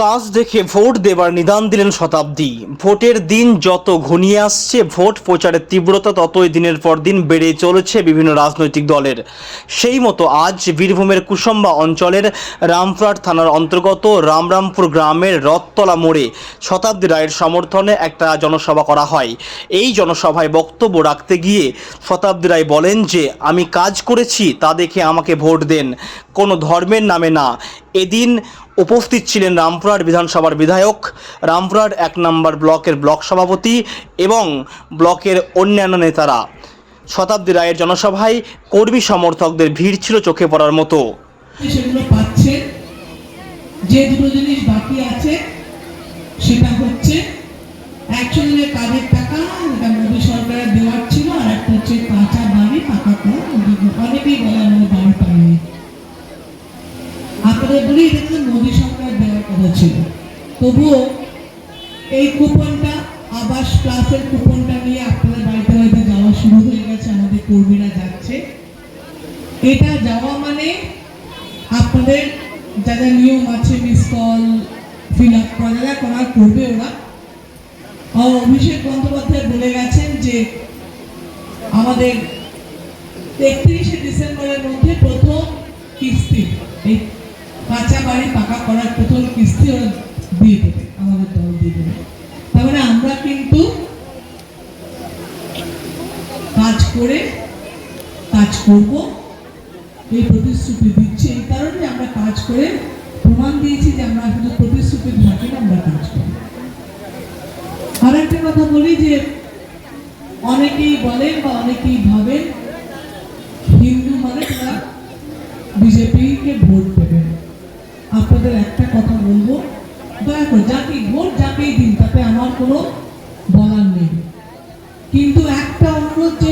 কাজ দেখে ভোট দেবার নিদান দিলেন শতাব্দী। ভোটের দিন যত ঘনিয়ে আসছে, ভোট প্রচারের তীব্রতা ততই দিনের পর দিন বেড়ে চলেছে বিভিন্ন রাজনৈতিক দলের। সেই মতো আজ বীরভূমের কুসুম্বা অঞ্চলের রামপুরহাট থানার অন্তর্গত রামরামপুর গ্রামের রথতলা মোড়ে শতাব্দী রায়ের সমর্থনে একটা জনসভা করা হয়। এই জনসভায় বক্তব্য রাখতে গিয়ে শতাব্দী রায় বলেন যে, আমি কাজ করেছি, তা দেখে আমাকে ভোট দেন, কোনো ধর্মের নামে না। এদিন উপস্থিত ছিলেন রামপুরহাট বিধানসভার বিধায়ক, রামপুরহাট 1 নম্বর ব্লকের ব্লক সভাপতি এবং ব্লকের অন্যান্য নেতারা। শতাব্দী রায়ের জনসভায় কর্মী সমর্থকদের ভিড় ছিল চোখে পড়ার মতো। সেগুলো পাচ্ছে, যে দুটো জিনিস বাকি আছে সেটা হচ্ছে অ্যাকচুয়ালি কাজের টাকা, এটা মোদী সরকারের দেওয়ার ছিল, আর একটা হচ্ছে কাঁচা বাড়ি পাকা করা। অনেকেই বলে আমরা বাড়ি পাইনি। আপনাদের বলি এটা তো মোদী সরকার দেওয়ার কথা ছিল, তবুও এই কুপনটা, আবাস প্লাসের কুপনটা নিয়ে আপনাদের বাড়িতে বাড়িতে যাওয়া শুরু হয়ে গেছে, আমাদের কর্মীরা যাচ্ছে। এটা যাওয়া মানে আপনাদের যা যা নিয়ম আছে, মিস কল ফিল আপ করা যা করার করবে ওরা। অভিষেক বন্দ্যোপাধ্যায় বলে গেছেন যে আমাদের 31শে ডিসেম্বরের মধ্যে প্রথম কিস্তি, এই কাঁচা বাড়ি পাকা করার প্রথম কিস্তি ওরা দিয়ে দেবে, আমাদের দল দিয়ে দেবে। তার মানে আমরা কিন্তু কাজ করে কাজ করব, এই প্রতিশ্রুতি দিচ্ছে। এই কারণে আমরা কাজ করে প্রমাণ দিয়েছি যে আমরা শুধু প্রতিশ্রুতি থাকি না, আমরা কাজ করি। আর একটা কথা বলি যে অনেকেই বলেন বা অনেকেই ভাবেন হিন্দু মানে তারা বিজেপিকে ভোট দেবেন। আপনাদের একটা কথা বলবো, দয়া করে যাকেই ভোট যাকেই দিন, তাতে আমার কোনো বলার নেই, কিন্তু একটা অনুরোধ, যে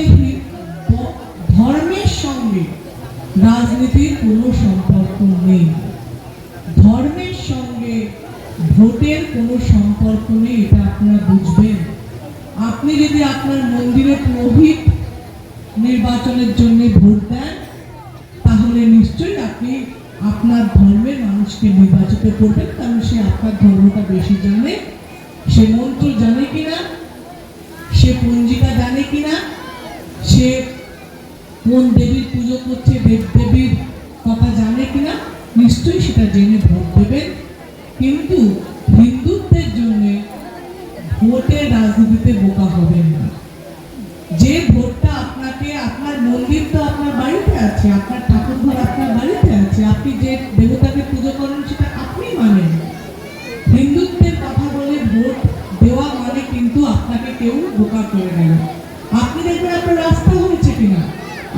ধর্মের সঙ্গে রাজনীতির কোনো সম্পর্ক নেই, ধর্মের সঙ্গে ভোটের কোনো সম্পর্ক নেই, এটা আপনারা বুঝবেন। আপনি যদি আপনার মন্দিরে পুরোহিত নির্বাচনের জন্য ভোট দেন, তাহলে নিশ্চয়ই আপনি আপনার ধর্মের মানুষকে নির্বাচিত করবেন, কারণ সে আপনার ধর্মটা বেশি জানে, সে মন্ত্র জানে কিনা, সে পঞ্জিকা জানে কিনা, সে কোন দেবীর পুজো করছে, দেবদেবীর কথা জানে কিনা, নিশ্চয়ই সেটা জেনে ভোট দেবেন। কিন্তু হিন্দুত্বের জন্য ভোটের রাজনীতিতে বোকা হবেন না। যে ভোটটা আপনাকে, আপনার মন্দির তো আপনার বাড়িতে আছে, আপনার ঠাকুর ঘর আপনার বাড়িতে আছে, আপনি যে দেবতাকে পুজো করেন সেটা আপনি মানেন। হিন্দুত্বের কথা বলে ভোট দেওয়া মানে কিন্তু আপনাকে কেউ বোকা করে গেল। আপনি দেখবেন আপনার রাস্তা হয়েছে কিনা,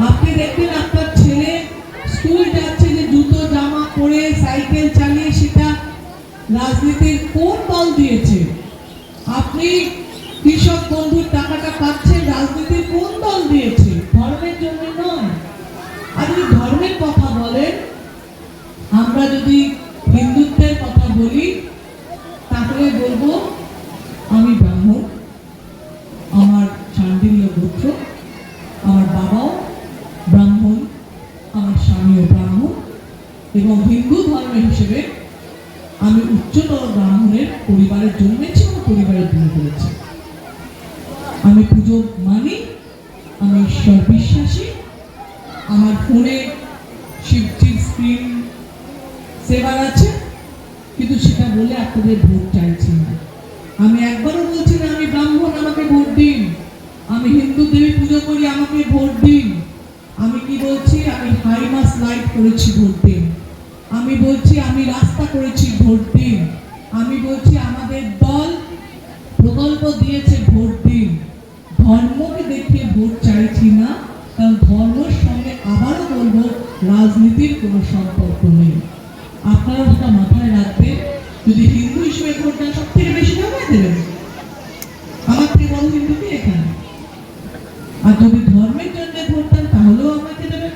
আপনি দেখবেন আপনার ছেলে স্কুল যাচ্ছে যে জুতো জামা পরে সাইকেল চালিয়ে, সেটা রাজনীতির কোন দল দিয়েছে। আপনি কৃষক বন্ধুর টাকাটা পাচ্ছেন, রাজনীতির কোন দল দিয়েছে, ধর্মের জন্য নয়। আর যদি ধর্মের কথা বলেন, আমরা যদি হিন্দুত্বের কথা বলি, তাহলে বলবো আমি ব্রাহ্মণ, আমার শান্তিনীয় গোত্র, আমার বাবাও ব্রাহ্মণ, আমার স্বামীও ব্রাহ্মণ, এবং হিন্দু ধর্মের হিসেবে আমি উচ্চতর ব্রাহ্মণের পরিবারের জন্মেছি এবং পরিবারের বিয়ে করেছি। আমি পুজো মানি, আমি ঈশ্বর বিশ্বাসী। আমার ফোনে শিবজির স্ক্রিন সেবার আছে, কিন্তু সেটা বলে আপনাদের ভোট চাইছি না। আমি একবারও বলছি না আমি ব্রাহ্মণ আমাকে ভোট দিন, আমি হিন্দু দেবী পুজো করি আমাকে ভোট দিন। আমি কি বলছি, আমি হাই মাস লাইট করেছি, ভোট দিন। আমি বলছি আমি রাস্তা করেছি, ভোট দিন। আমি বলছি আমাদের দল প্রকল্প দিয়েছে, ভোট দিন। ধর্মকে দেখিয়ে ভোট চাইছি না, কারণ ধর্মের সঙ্গে আবারও বলবো রাজনীতির কোনো সম্পর্ক নেই। আপনারা সেটা মাথায় রাখবেন। যদি হিন্দু হিসেবে ভোট দেন, সব থেকে বেশি টাকায় দেবেন, আমার থেকে বড় হিন্দুকে এখানে। আর যদি ধর্মের জন্য ভোট দেন, তাহলেও আমাকে দেবেন,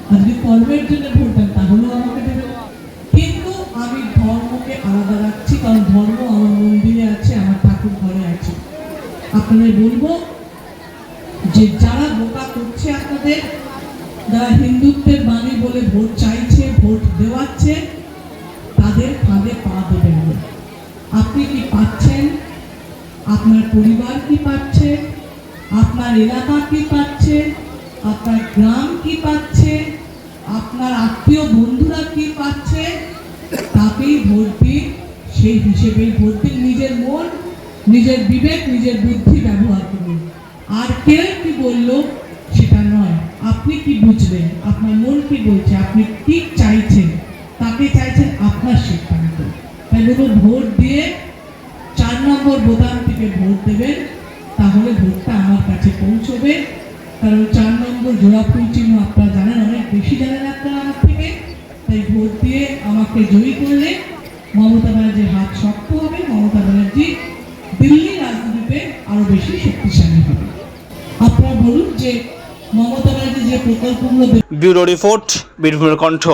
আর যদি কর্মের জন্য ভোট দেন, তাহলেও আমাকে দেবেন। কিন্তু আমি ধর্মকে আলাদা রাখছি, কারণ ধর্ম আমার মন্দিরে আছে, আমার ঠাকুর ঘরে আছে। আপনাদের বলবো যে যারা বোকা করছে আপনাদের, যারা হিন্দুত্বের বাণী বলে ভোট চাইছে, ভোট দেওয়াচ্ছে, তাদের ফাঁদে পা দেবেন না। আপনি কি পাচ্ছেন, আপনার পরিবার কি পাচ্ছে, আপনার এলাকা কি পাচ্ছে, আপনার গ্রাম কি পাচ্ছে, আপনার আত্মীয় বন্ধুরা কি পাচ্ছে, তাকেই ভোট দিন, সেই হিসেবেই ভোট দিন। নিজের মন, নিজের বিবেক, নিজের বুদ্ধি ব্যবহার করুন। আর কেউ কি বললো সেটা নয়, আপনি কি বুঝবেন, আপনার মন কি বলছে, আপনি কি চাইছেন, তাকে চাইছেন, আপনার সিদ্ধান্ত। তাই বলুন, ভোট দিয়ে 4 নম্বর বোতাম থেকে ভোট দেবেন, তাহলে ভোটটা আমার কাছে পৌঁছবে। কারণ 4 নম্বর জোড়া ফুল চিহ্ন আপনারা জানেন, অনেক বেশি জানেন আপনারা আমার থেকে। তাই ভোট দিয়ে আমাকে জয়ী করলে মমতা ব্যানার্জির হাত শক্ত হবে, মমতা ব্যানার্জি দিল্লি রাজনীতিতে আরো বেশি শক্তিশালী হবে। আপনারা বলুন যে মমতা ব্যানার্জি যে প্রকল্পগুলো ব্যুরো রিপোর্ট, বীরভূমের কণ্ঠ।